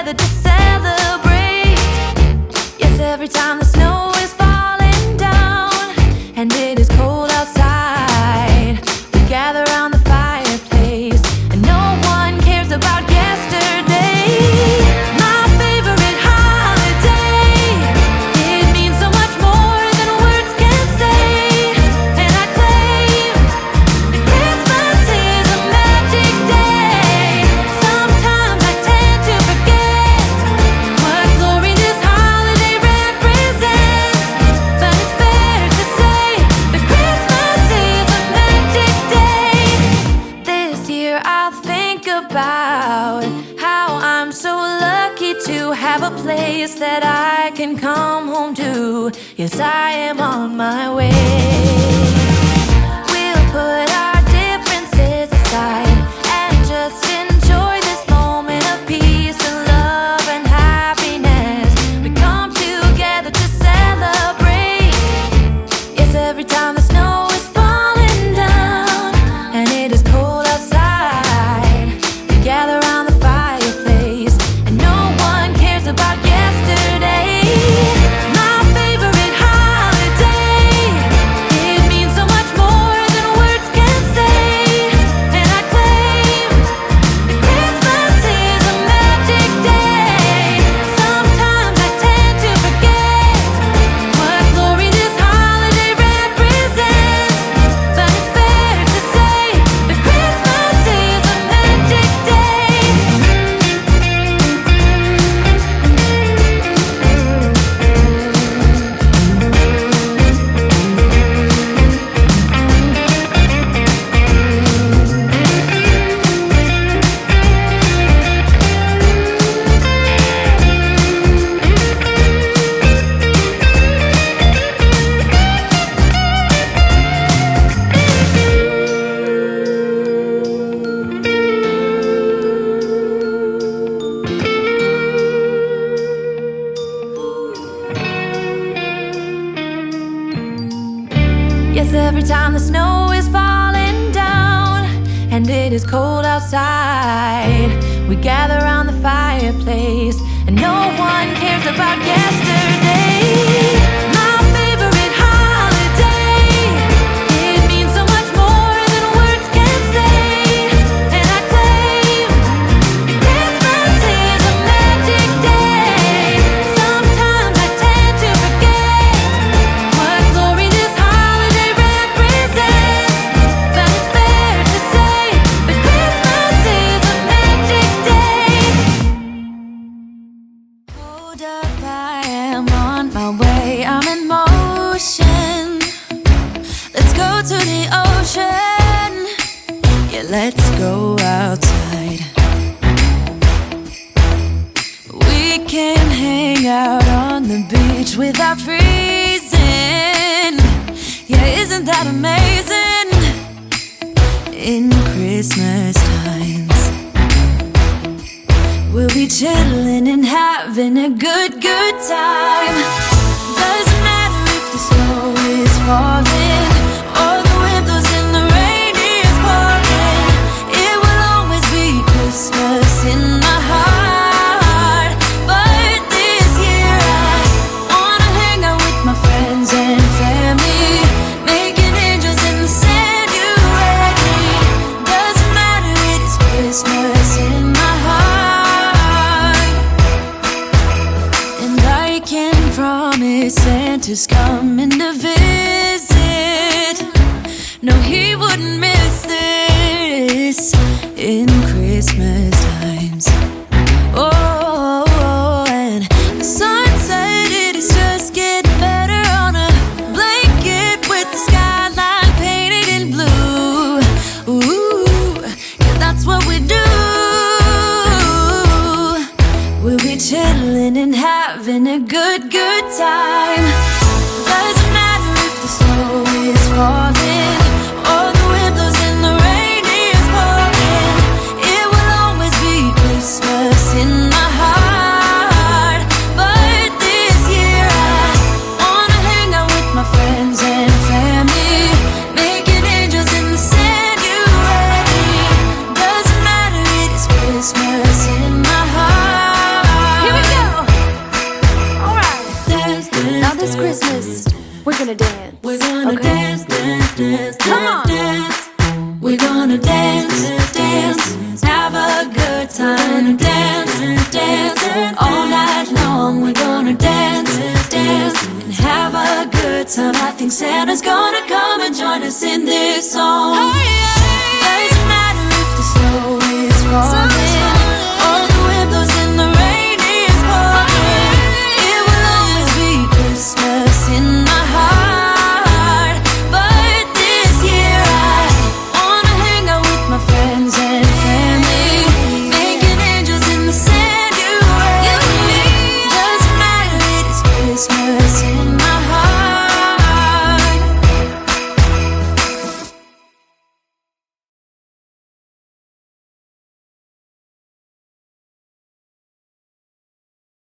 together to celebrate. Yes, every time the snow is falling down and it is cold outside, we gather around the fireplace and no one cares about yesterday. My favorite holiday, it means so much more than words can say. And I claim that Christmas is a magic day. Sometimes I tend to forget what glory this holiday represents, but it's fair to say that Christmas is a magic day. This year I'll think about how I'm so lucky to have a place that I can come home to. Yes, I am on my way. We'll put our differences aside and just enjoy this moment of peace and love and happiness. We come together to celebrate. Yes, every time the snow is falling down and it is cold outside, we gather around the fireplace and no one cares about yesterday. My favorite holiday, it means so much more than words can say. And I claim that Christmas is a magic day. Sometimes I tend to forget what glory this holiday represents, but it's fair to say that Christmas is a magic day. Yes, every time the snow is falling down and it is cold outside, we gather around the fireplace and no one cares about yesterday. My favorite holiday, it means so much more than words can say. And I claim that Christmas is a magic day. Sometimes I tend to forget what glory this holiday represents, but it's fair to say that Christmas is a magic day. Hold up, I am on my way, I'm in motion. Let's go to the ocean. Yeah, let's go outside. We can hang out on the beach without freezing. Yeah, isn't that amazing? In Christmas times, we'll be chilling and having a good time. Doesn't matter if the snow is falling or the wind blows and the rain is pouring. It will always be Christmas in my heart. But this year I wanna hang out with my friends and family, making angels in the sanctuary. Doesn't matter, it is Christmas in my heart. And I can promise Santa's coming to visit. No, he wouldn't miss this in Christmas times. Oh, and the sun said it is just getting better on a blanket with the skyline painted in blue. Ooh, yeah, that's what we do. We'll be chilling and having a good time. Doesn't matter if the snow is falling or the wind blows and the rain is pouring. It will always be Christmas in my heart. But this year I wanna hang out with my friends and family, making angels in the sanctuary. Doesn't matter, it is Christmas in my heart. Santa's gonna come and join us in this song.